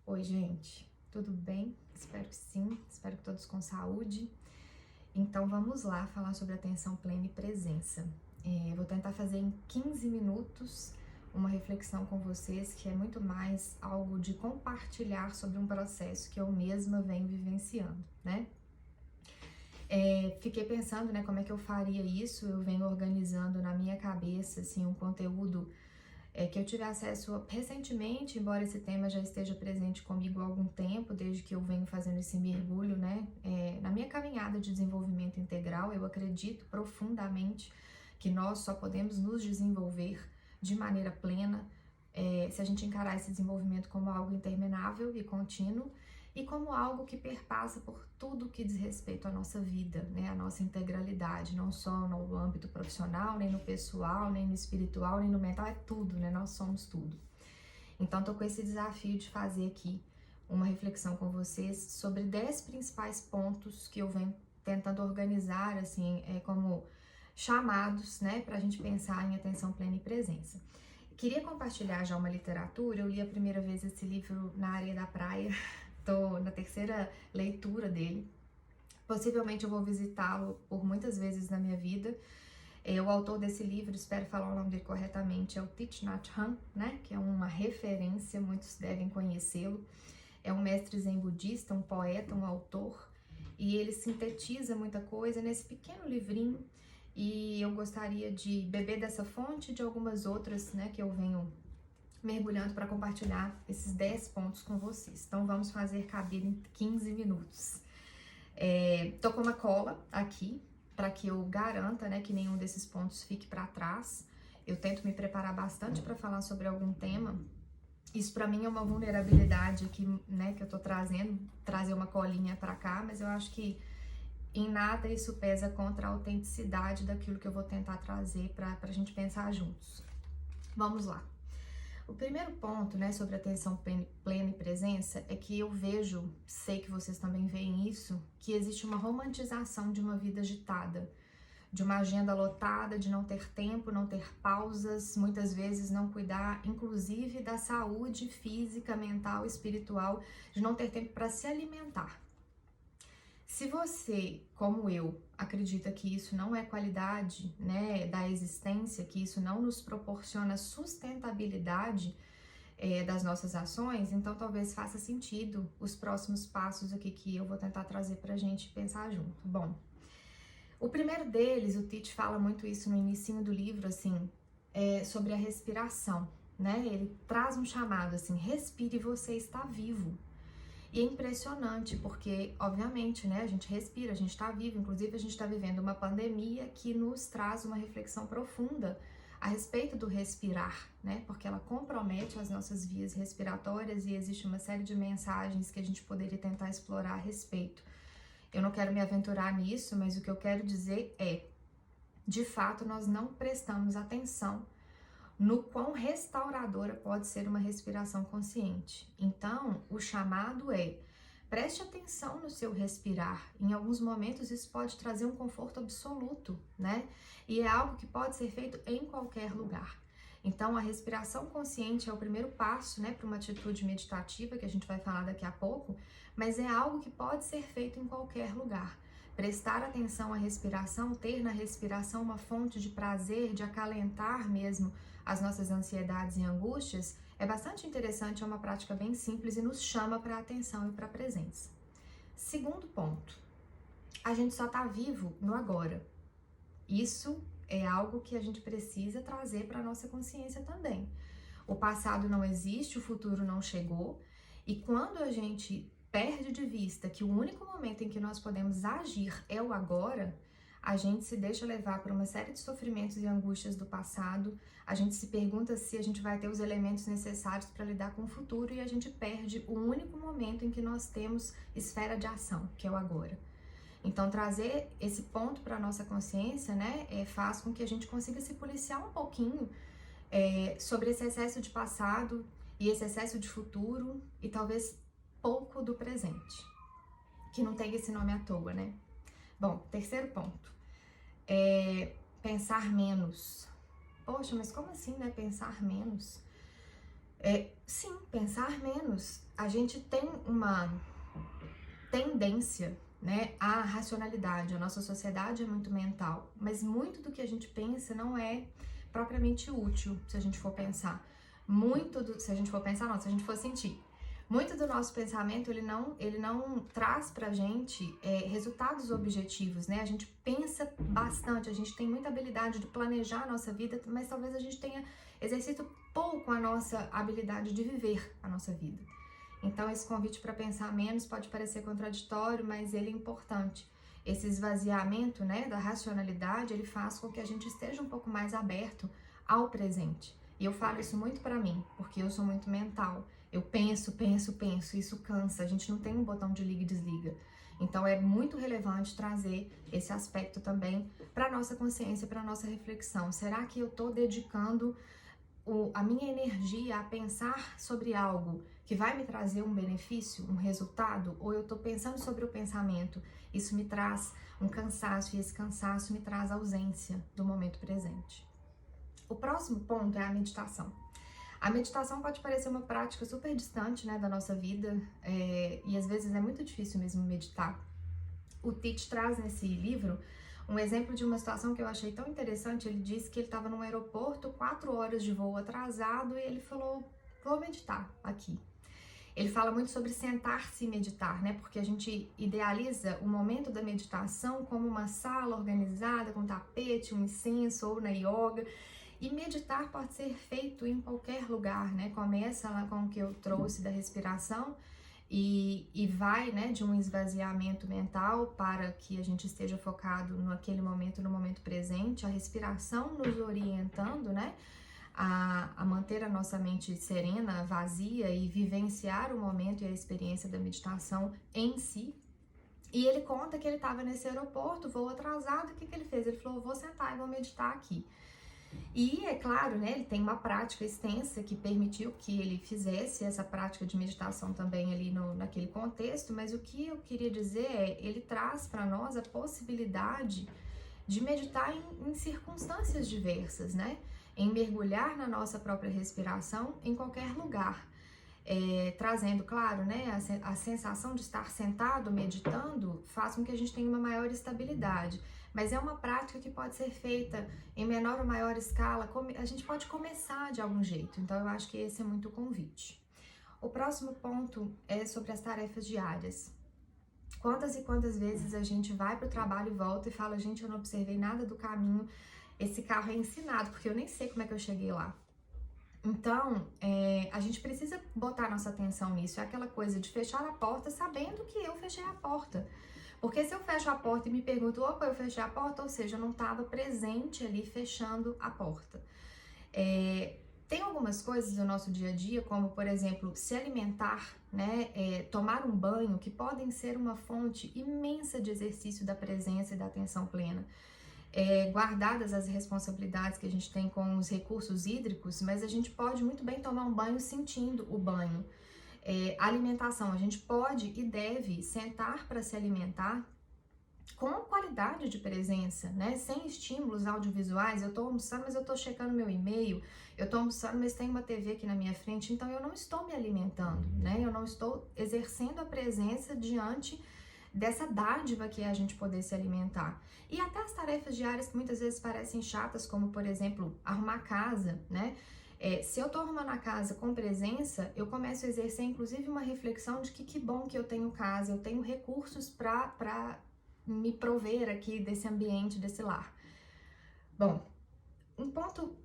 Oi, gente, tudo bem? Espero que sim, espero que todos com saúde. Então vamos lá falar sobre atenção plena e presença. Vou tentar fazer em 15 minutos uma reflexão com vocês que é muito mais algo de compartilhar sobre um processo que eu mesma venho vivenciando, né? Fiquei pensando, né, como é que eu faria isso. Eu venho organizando na minha cabeça, assim, um conteúdo que eu tive acesso recentemente, embora esse tema já esteja presente comigo há algum tempo, desde que eu venho fazendo esse mergulho, né? Na minha caminhada de desenvolvimento integral, eu acredito profundamente que nós só podemos nos desenvolver de maneira plena se a gente encarar esse desenvolvimento como algo interminável e contínuo e como algo que perpassa por tudo que diz respeito à nossa vida, né, à nossa integralidade, não só no âmbito profissional, nem no pessoal, nem no espiritual, nem no mental, é tudo, né, nós somos tudo. Então, tô com esse desafio de fazer aqui uma reflexão com vocês sobre 10 principais pontos que eu venho tentando organizar, assim, como chamados, né, pra gente pensar em atenção plena e presença. Queria compartilhar já uma literatura, eu li a primeira vez esse livro na areia da praia, tô na terceira leitura dele. Possivelmente eu vou visitá-lo por muitas vezes na minha vida. O autor desse livro, espero falar o nome dele corretamente, é o Thich Nhat Hanh, né? Que é uma referência, muitos devem conhecê-lo. É um mestre zen budista, um poeta, um autor, e ele sintetiza muita coisa nesse pequeno livrinho. E eu gostaria de beber dessa fonte e de algumas outras, né, que eu venho mergulhando para compartilhar esses 10 pontos com vocês. Então vamos fazer caber em 15 minutos. Tô com uma cola aqui para que eu garanta, né, que nenhum desses pontos fique para trás. Eu tento me preparar bastante para falar sobre algum tema. Isso para mim é uma vulnerabilidade aqui, né, que eu tô trazendo, trazer uma colinha para cá, mas eu acho que em nada isso pesa contra a autenticidade daquilo que eu vou tentar trazer para a gente pensar juntos. Vamos lá. O primeiro ponto, né, sobre atenção plena e presença é que eu vejo, sei que vocês também veem isso, que existe uma romantização de uma vida agitada, de uma agenda lotada, de não ter tempo, não ter pausas, muitas vezes não cuidar, inclusive da saúde física, mental, espiritual, de não ter tempo para se alimentar. Se você, como eu, acredita que isso não é qualidade, né, da existência, que isso não nos proporciona sustentabilidade das nossas ações, então talvez faça sentido os próximos passos aqui que eu vou tentar trazer pra gente pensar junto. Bom, o primeiro deles, o Thich fala muito isso no inicinho do livro, assim, sobre a respiração, né? Ele traz um chamado assim, respire, você está vivo. E é impressionante porque, obviamente, né, a gente respira, a gente está vivo, inclusive a gente está vivendo uma pandemia que nos traz uma reflexão profunda a respeito do respirar, né, porque ela compromete as nossas vias respiratórias e existe uma série de mensagens que a gente poderia tentar explorar a respeito. Eu não quero me aventurar nisso, mas o que eu quero dizer é, de fato, nós não prestamos atenção no quão restauradora pode ser uma respiração consciente. Então, o chamado é: preste atenção no seu respirar. Em alguns momentos isso pode trazer um conforto absoluto, né? E é algo que pode ser feito em qualquer lugar. Então, a respiração consciente é o primeiro passo, né, para uma atitude meditativa, que a gente vai falar daqui a pouco, mas é algo que pode ser feito em qualquer lugar. Prestar atenção à respiração, ter na respiração uma fonte de prazer, de acalentar mesmo as nossas ansiedades e angústias, é bastante interessante, é uma prática bem simples e nos chama para a atenção e para a presença. Segundo ponto, a gente só está vivo no agora. Isso é algo que a gente precisa trazer para a nossa consciência também. O passado não existe, o futuro não chegou, e quando a gente perde de vista que o único momento em que nós podemos agir é o agora, a gente se deixa levar por uma série de sofrimentos e angústias do passado, a gente se pergunta se a gente vai ter os elementos necessários para lidar com o futuro e a gente perde o único momento em que nós temos esfera de ação, que é o agora. Então, trazer esse ponto para a nossa consciência, né, faz com que a gente consiga se policiar um pouquinho sobre esse excesso de passado e esse excesso de futuro e talvez pouco do presente, que não tem esse nome à toa, né? Bom, terceiro ponto, pensar menos. Poxa, mas como assim, né, pensar menos? Sim, pensar menos. A gente tem uma tendência, né, à racionalidade. A nossa sociedade é muito mental, mas muito do que a gente pensa não é propriamente útil, se a gente for pensar. Se a gente for pensar, não, se a gente for sentir. Muito do nosso pensamento, ele não traz pra gente resultados objetivos, né? A gente pensa bastante, a gente tem muita habilidade de planejar a nossa vida, mas talvez a gente tenha exercido pouco a nossa habilidade de viver a nossa vida. Então, esse convite para pensar menos pode parecer contraditório, mas ele é importante. Esse esvaziamento, né, da racionalidade, ele faz com que a gente esteja um pouco mais aberto ao presente. E eu falo isso muito para mim, porque eu sou muito mental. Eu penso, isso cansa. A gente não tem um botão de liga e desliga. Então, é muito relevante trazer esse aspecto também para nossa consciência, para nossa reflexão. Será que eu estou dedicando a minha energia a pensar sobre algo que vai me trazer um benefício, um resultado, ou eu estou pensando sobre o pensamento, isso me traz um cansaço e esse cansaço me traz ausência do momento presente. O próximo ponto é a meditação. A meditação pode parecer uma prática super distante, né, da nossa vida, e às vezes é muito difícil mesmo meditar. O Tich traz nesse livro um exemplo de uma situação que eu achei tão interessante. Ele disse que ele estava num aeroporto, 4 horas de voo atrasado, e ele falou, vou meditar aqui. Ele fala muito sobre sentar-se e meditar, né? Porque a gente idealiza o momento da meditação como uma sala organizada, com tapete, um incenso ou na yoga. E meditar pode ser feito em qualquer lugar, né? Começa lá com o que eu trouxe da respiração, e vai, né, de um esvaziamento mental para que a gente esteja focado naquele momento, no momento presente, a respiração nos orientando, né, a manter a nossa mente serena, vazia e vivenciar o momento e a experiência da meditação em si. E ele conta que ele estava nesse aeroporto, voo atrasado, o que ele fez? Ele falou, vou sentar e vou meditar aqui. E é claro, né, ele tem uma prática extensa que permitiu que ele fizesse essa prática de meditação também ali naquele contexto, mas o que eu queria dizer é, ele traz para nós a possibilidade de meditar em circunstâncias diversas, né? Em mergulhar na nossa própria respiração em qualquer lugar. Trazendo, claro, né, a sensação de estar sentado meditando faz com que a gente tenha uma maior estabilidade, mas é uma prática que pode ser feita em menor ou maior escala, a gente pode começar de algum jeito, então eu acho que esse é muito o convite. O próximo ponto é sobre as tarefas diárias. Quantas e quantas vezes a gente vai para o trabalho e volta e fala, gente, eu não observei nada do caminho, esse carro é ensinado, porque eu nem sei como é que eu cheguei lá. Então, a gente precisa botar nossa atenção nisso. É aquela coisa de fechar a porta sabendo que eu fechei a porta. Porque se eu fecho a porta e me pergunto, opa, eu fechei a porta, ou seja, eu não estava presente ali fechando a porta. Tem algumas coisas do nosso dia a dia, como, por exemplo, se alimentar, né, tomar um banho, que podem ser uma fonte imensa de exercício da presença e da atenção plena. Guardadas as responsabilidades que a gente tem com os recursos hídricos, mas a gente pode muito bem tomar um banho sentindo o banho. Alimentação, a gente pode e deve sentar para se alimentar com qualidade de presença, né? Sem estímulos audiovisuais. Eu tô almoçando, mas eu tô checando meu e-mail. Eu tô almoçando, mas tem uma TV aqui na minha frente, então eu não estou me alimentando, né? Eu não estou exercendo a presença diante dessa dádiva que é a gente poder se alimentar. E até as tarefas diárias que muitas vezes parecem chatas, como, por exemplo, arrumar a casa, né? Se eu tô arrumando a casa com presença, eu começo a exercer, inclusive, uma reflexão de que bom que eu tenho casa, eu tenho recursos para me prover aqui desse ambiente, desse lar. Bom, um ponto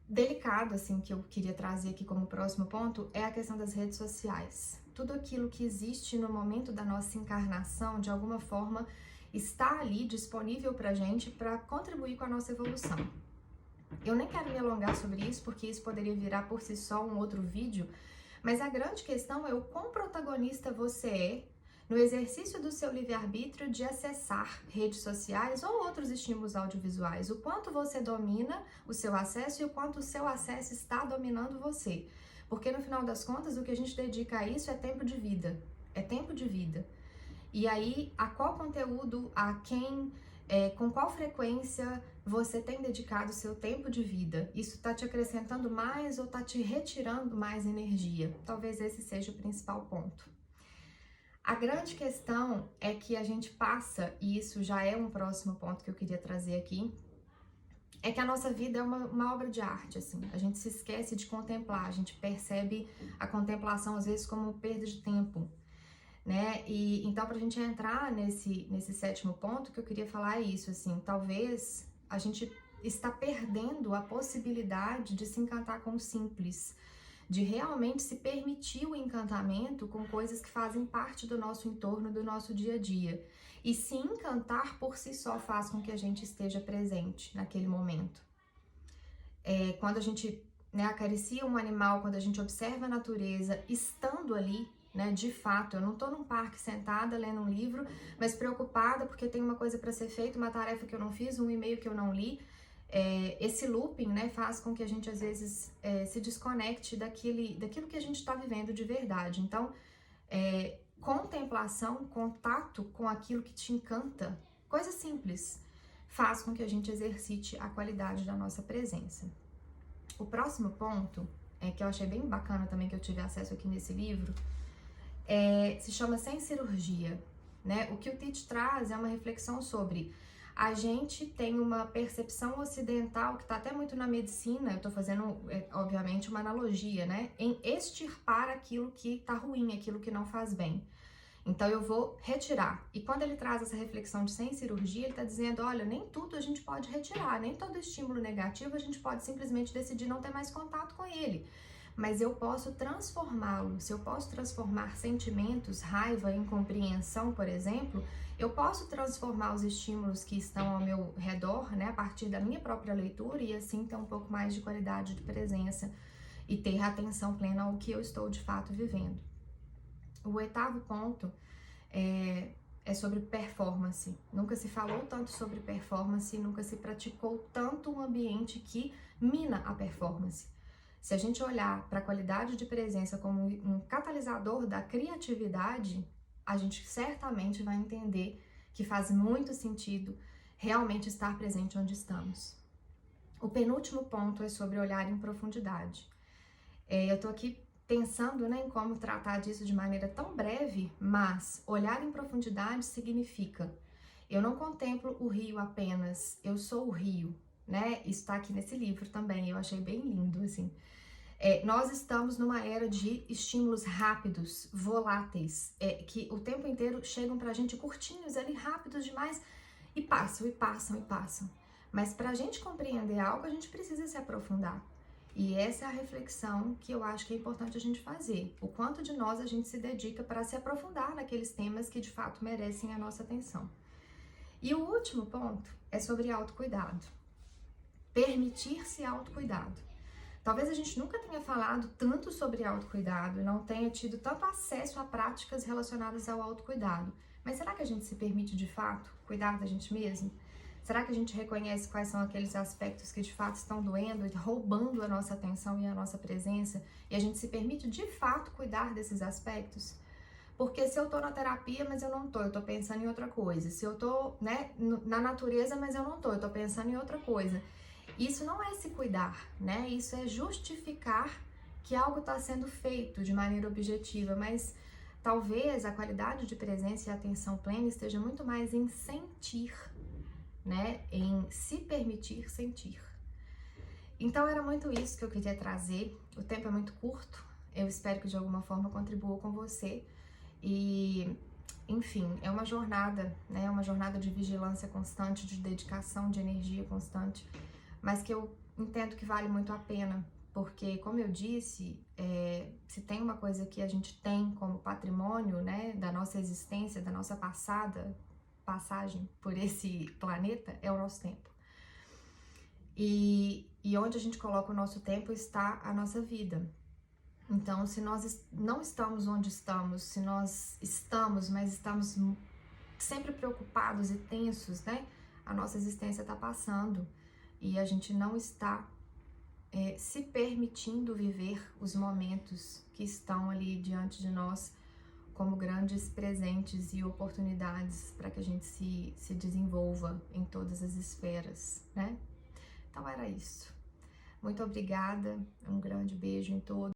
delicado, assim, que eu queria trazer aqui como próximo ponto é a questão das redes sociais. Tudo aquilo que existe no momento da nossa encarnação, de alguma forma, está ali disponível pra gente para contribuir com a nossa evolução. Eu nem quero me alongar sobre isso, porque isso poderia virar por si só um outro vídeo, mas a grande questão é o quão protagonista você é no exercício do seu livre-arbítrio de acessar redes sociais ou outros estímulos audiovisuais. O quanto você domina o seu acesso e o quanto o seu acesso está dominando você. Porque no final das contas, o que a gente dedica a isso é tempo de vida. É tempo de vida. E aí, a qual conteúdo, a quem com qual frequência você tem dedicado o seu tempo de vida? Isso está te acrescentando mais ou está te retirando mais energia? Talvez esse seja o principal ponto. A grande questão é que a gente passa, e isso já é um próximo ponto que eu queria trazer aqui, é que a nossa vida é uma obra de arte, assim. A gente se esquece de contemplar, a gente percebe a contemplação às vezes como perda de tempo, né? E então, pra gente entrar nesse sétimo ponto, que eu queria falar é isso, assim, talvez a gente está perdendo a possibilidade de se encantar com o simples, de realmente se permitir o encantamento com coisas que fazem parte do nosso entorno, do nosso dia a dia. E se encantar por si só faz com que a gente esteja presente naquele momento. Quando a gente, né, acaricia um animal, quando a gente observa a natureza, estando ali, né, de fato, eu não tô num parque sentada lendo um livro, mas preocupada porque tem uma coisa para ser feita, uma tarefa que eu não fiz, um e-mail que eu não li. Esse looping, né, faz com que a gente às vezes se desconecte daquilo que a gente está vivendo de verdade. Então, contemplação, contato com aquilo que te encanta, coisa simples, faz com que a gente exercite a qualidade da nossa presença. O próximo ponto, que eu achei bem bacana também, que eu tive acesso aqui nesse livro, se chama Sem Cirurgia, né? O que o Tite traz é uma reflexão sobre a gente tem uma percepção ocidental que está até muito na medicina, eu estou fazendo, obviamente, uma analogia, né? Em extirpar aquilo que está ruim, aquilo que não faz bem. Então eu vou retirar. E quando ele traz essa reflexão de sem cirurgia, ele está dizendo, olha, nem tudo a gente pode retirar, nem todo estímulo negativo a gente pode simplesmente decidir não ter mais contato com ele. Mas eu posso transformá-lo. Se eu posso transformar sentimentos, raiva, incompreensão, por exemplo, eu posso transformar os estímulos que estão ao meu redor, né, a partir da minha própria leitura e assim ter um pouco mais de qualidade de presença e ter atenção plena ao que eu estou de fato vivendo. O oitavo ponto é sobre performance. Nunca se falou tanto sobre performance, nunca se praticou tanto um ambiente que mina a performance. Se a gente olhar para a qualidade de presença como um catalisador da criatividade, a gente certamente vai entender que faz muito sentido realmente estar presente onde estamos. O penúltimo ponto é sobre olhar em profundidade. Eu tô aqui pensando, né, em como tratar disso de maneira tão breve, mas olhar em profundidade significa eu não contemplo o rio apenas, eu sou o rio, né? Isso está aqui nesse livro também, eu achei bem lindo, assim. Nós estamos numa era de estímulos rápidos, voláteis, que o tempo inteiro chegam pra gente curtinhos ali, rápidos demais, e passam, e passam, e passam. Mas pra gente compreender algo, a gente precisa se aprofundar. E essa é a reflexão que eu acho que é importante a gente fazer. O quanto de nós a gente se dedica para se aprofundar naqueles temas que de fato merecem a nossa atenção. E o último ponto é sobre autocuidado. Permitir-se autocuidado. Talvez a gente nunca tenha falado tanto sobre autocuidado, não tenha tido tanto acesso a práticas relacionadas ao autocuidado. Mas será que a gente se permite de fato cuidar da gente mesmo? Será que a gente reconhece quais são aqueles aspectos que de fato estão doendo e roubando a nossa atenção e a nossa presença? E a gente se permite de fato cuidar desses aspectos? Porque se eu tô na terapia, mas eu não tô, eu tô pensando em outra coisa. Se eu tô, né, na natureza, mas eu não tô, eu tô pensando em outra coisa. Isso não é se cuidar, né? Isso é justificar que algo está sendo feito de maneira objetiva, mas talvez a qualidade de presença e atenção plena esteja muito mais em sentir, né? Em se permitir sentir. Então era muito isso que eu queria trazer. O tempo é muito curto. Eu espero que de alguma forma contribua com você. E, enfim, é uma jornada, né? Uma jornada de vigilância constante, de dedicação, de energia constante, mas que eu entendo que vale muito a pena, porque, como eu disse, se tem uma coisa que a gente tem como patrimônio, né, da nossa existência, da nossa passagem por esse planeta, é o nosso tempo. E onde a gente coloca o nosso tempo está a nossa vida. Então, se nós não estamos onde estamos, se nós estamos, mas estamos sempre preocupados e tensos, né, a nossa existência está passando e a gente não está se permitindo viver os momentos que estão ali diante de nós como grandes presentes e oportunidades para que a gente se desenvolva em todas as esferas, né? Então era isso. Muito obrigada, um grande beijo em todos.